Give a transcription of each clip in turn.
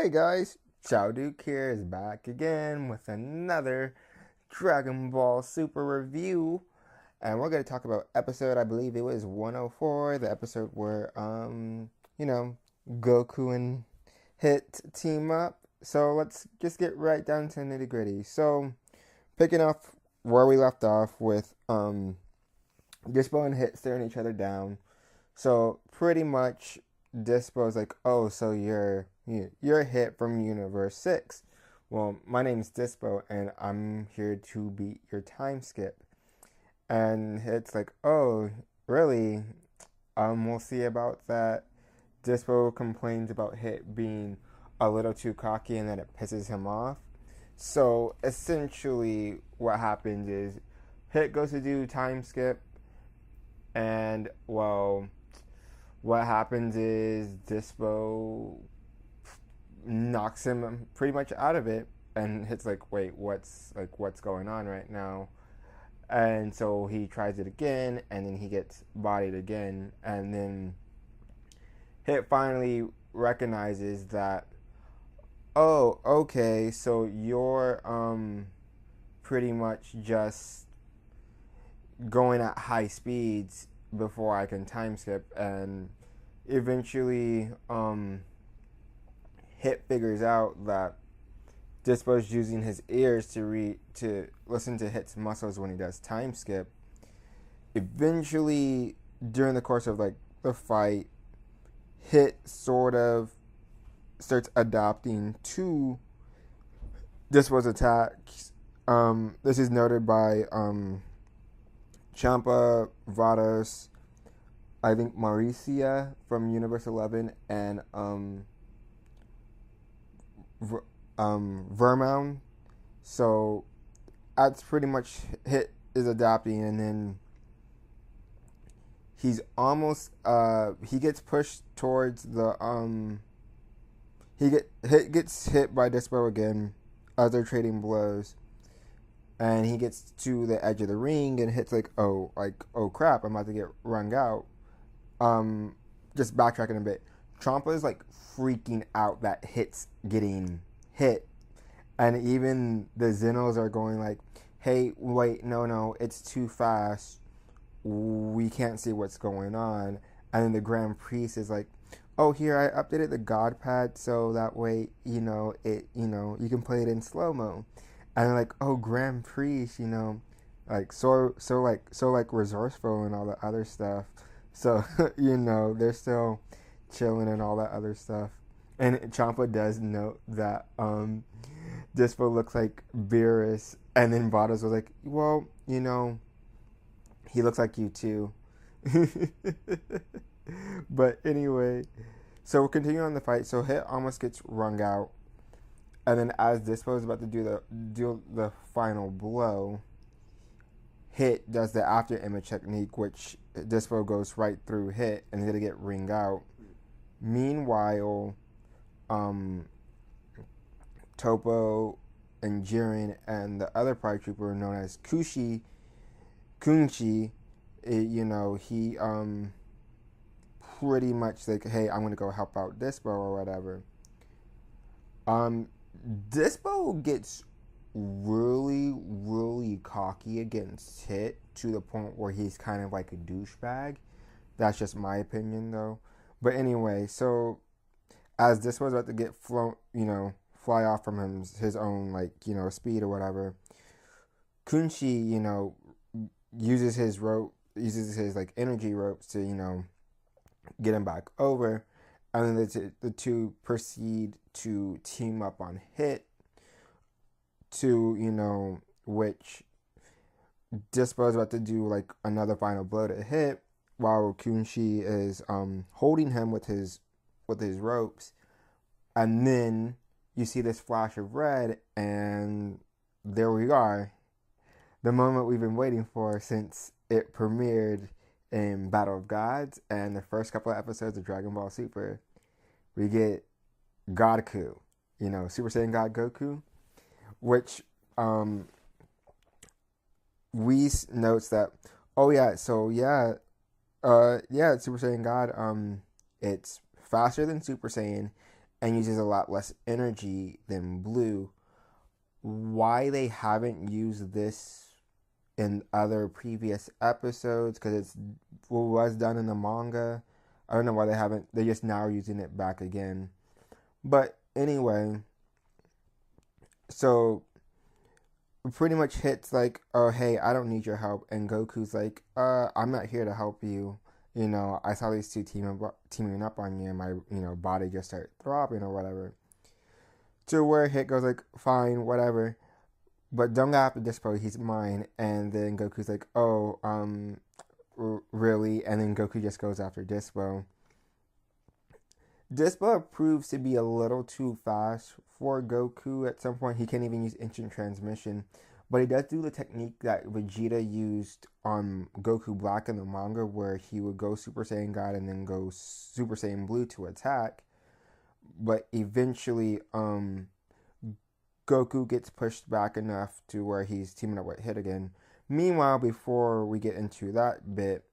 Hey guys, Chow here is back again with another Dragon Ball Super review, and we're going to talk about episode, I believe it was 104, the episode where you know, Goku and Hit team up. So let's just get right down to nitty gritty. So picking up where we left off with Dyspo and Hit staring each other down. So pretty much Dispo's like, oh, so you're Hit from Universe 6. Well, my name's Dyspo and I'm here to beat your time skip. And Hit's like, oh, really? We'll see about that. Dyspo complains about Hit being a little too cocky and that it pisses him off. So essentially what happens is Hit goes to do time skip and well, what happens is Dyspo knocks him pretty much out of it, and Hit's like, "Wait, what's going on right now?" And so he tries it again, and then he gets bodied again, and then Hit finally recognizes that, oh, okay, so you're pretty much just going at high speeds before I can time skip, and eventually Hit figures out that Dispo's using his ears to listen to Hit's muscles when he does time skip. Eventually, during the course of like the fight, Hit sort of starts adapting to Dispo's attacks. This is noted by Champa, Vados, I think Mauricia from Universe 11, and Vermound. So that's pretty much Hit is adapting, and then he's almost he gets pushed towards the Hit gets hit by Dyspo again as they're trading blows, and he gets to the edge of the ring and Hit's like, oh crap, I'm about to get wrung out. Just backtracking a bit, Champa is like freaking out that Hit's getting hit, and even the Xenos are going like, hey, wait, no, it's too fast, we can't see what's going on. And then the Grand Priest is like, oh, here, I updated the God pad so that way, you can play it in slow-mo. And they're like, oh, Grand Priest, like so resourceful and all the other stuff. So, they're still chilling and all that other stuff. And Champa does note that Dyspo looks like Beerus. And then Vados was like, well, he looks like you too. But anyway, so we'll continue on the fight. So Hit almost gets wrung out. And then as Dyspo is about to do the final blow, Hit does the after image technique, which Dyspo goes right through Hit and he's gonna get ringed out. Meanwhile, Topo and Jiren and the other paratrooper known as Kunshi, he pretty much like, hey, I'm gonna go help out Dyspo or whatever. Dyspo gets really, really cocky against Hit to the point where he's kind of like a douchebag. That's just my opinion, though. But anyway, so as Dyspo's about to get fly off from his own speed or whatever, Kunshi, uses his like energy ropes to get him back over, and then the two proceed to team up on Hit to which Dyspo is about to do like another final blow to Hit while Kunshi is holding him with his ropes, and then you see this flash of red, and there we are, the moment we've been waiting for since it premiered in Battle of Gods and the first couple of episodes of Dragon Ball Super. We get Goku, Super Saiyan God Goku, which Whis notes that, oh yeah, so yeah, Super Saiyan God, it's faster than Super Saiyan, and uses a lot less energy than Blue. Why they haven't used this in other previous episodes, because it's what was done in the manga. I don't know why they haven't. They're just now using it back again. But anyway, so pretty much Hit's like, oh hey, I don't need your help, and Goku's like, I'm not here to help you. I saw these two teaming up on you, and my body just started throbbing or whatever. To where Hit goes like, fine, whatever, but don't go after Dyspo, he's mine. And then Goku's like, oh, really? And then Goku just goes after Dyspo. Dyspo proves to be a little too fast for Goku at some point. He can't even use instant transmission. But he does do the technique that Vegeta used on Goku Black in the manga, where he would go Super Saiyan God and then go Super Saiyan Blue to attack. But eventually, Goku gets pushed back enough to where he's teaming up with Hit again. Meanwhile, before we get into that bit,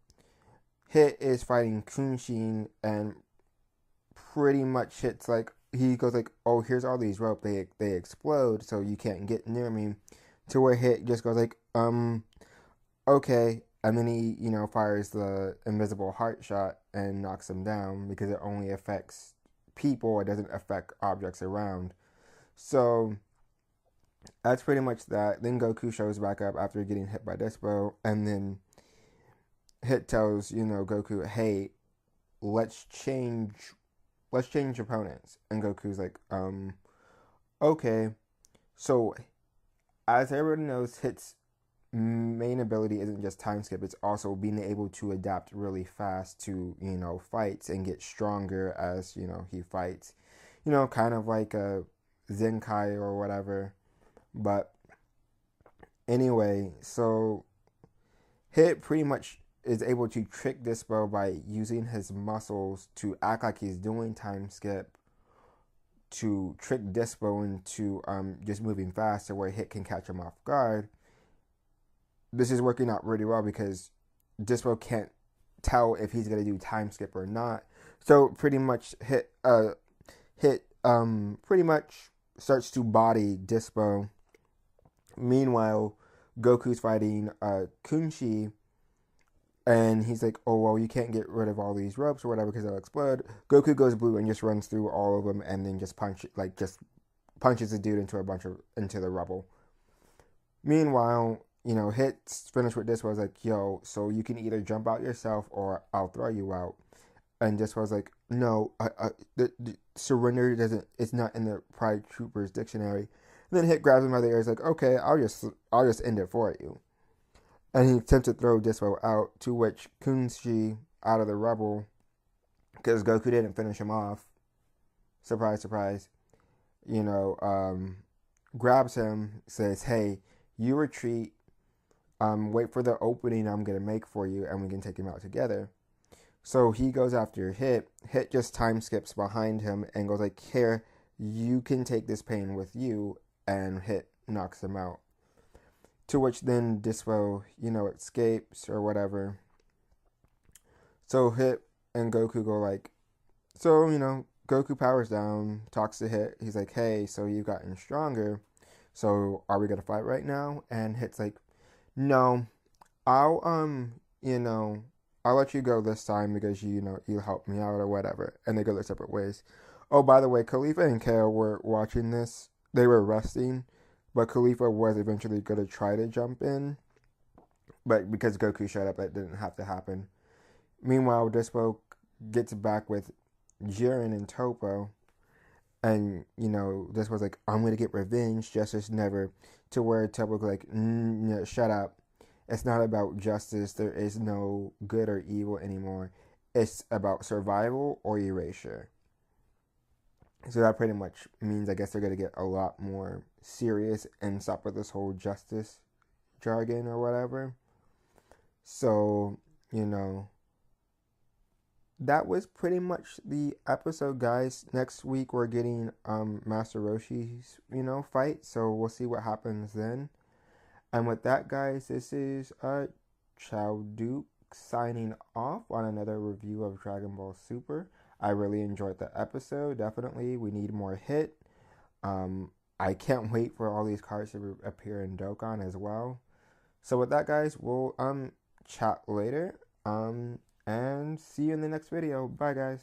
Hit is fighting Kunshi, and pretty much Hit's like, he goes like, oh, here's all these rope, they explode, so you can't get near me. To where Hit just goes like, okay, and then he, fires the invisible heart shot and knocks him down, because it only affects people, it doesn't affect objects around. So that's pretty much that. Then Goku shows back up after getting hit by Dyspo, and then Hit tells, Goku, hey, let's change opponents. And Goku's like, okay. So as everyone knows, Hit's main ability isn't just time skip, it's also being able to adapt really fast to, fights and get stronger as, he fights. Kind of like a Zenkai or whatever. But anyway, so Hit pretty much is able to trick Dyspo by using his muscles to act like he's doing time skip, to trick Dyspo into just moving faster where Hit can catch him off guard. This is working out really well because Dyspo can't tell if he's gonna do time skip or not. So pretty much Hit pretty much starts to body Dyspo. Meanwhile, Goku's fighting Kunshi, and he's like, oh, well, you can't get rid of all these ropes or whatever because they'll explode. Goku goes blue and just runs through all of them and then just punches the dude into the rubble. Meanwhile, Hit's finished with Dyspo. Was like, yo, so you can either jump out yourself or I'll throw you out. And Dyspo was like, no, the surrender it's not in the Pride Troopers dictionary. And then Hit grabs him by the ears like, okay, I'll just end it for you. And he attempts to throw Dyspo out, to which Kunshi, out of the rubble, because Goku didn't finish him off, surprise, surprise, grabs him, says, hey, you retreat, wait for the opening I'm going to make for you, and we can take him out together. So he goes after Hit. Hit just time skips behind him and goes like, here, you can take this pain with you, and Hit knocks him out. To which then Dyspo, escapes or whatever. So Hit and Goku go like, so, Goku powers down, talks to Hit. He's like, hey, so you've gotten stronger. So are we going to fight right now? And Hit's like, no, I'll let you go this time because you helped me out or whatever. And they go their separate ways. Oh, by the way, Khalifa and Kale were watching this. They were resting. But Khalifa was eventually going to try to jump in. But because Goku showed up, that didn't have to happen. Meanwhile, Dyspo gets back with Jiren and Toppo. And, Dyspo's like, I'm going to get revenge, justice never. To where Toppo's like, shut up. It's not about justice. There is no good or evil anymore. It's about survival or erasure. So that pretty much means I guess they're going to get a lot more serious and stop with this whole justice jargon or whatever. So, that was pretty much the episode, guys. Next week we're getting Master Roshi's, fight. So we'll see what happens then. And with that, guys, this is Chow Duke signing off on another review of Dragon Ball Super. I really enjoyed the episode. Definitely, we need more hit. I can't wait for all these cards to appear in Dokkan as well. So with that, guys, we'll chat later. And see you in the next video. Bye, guys.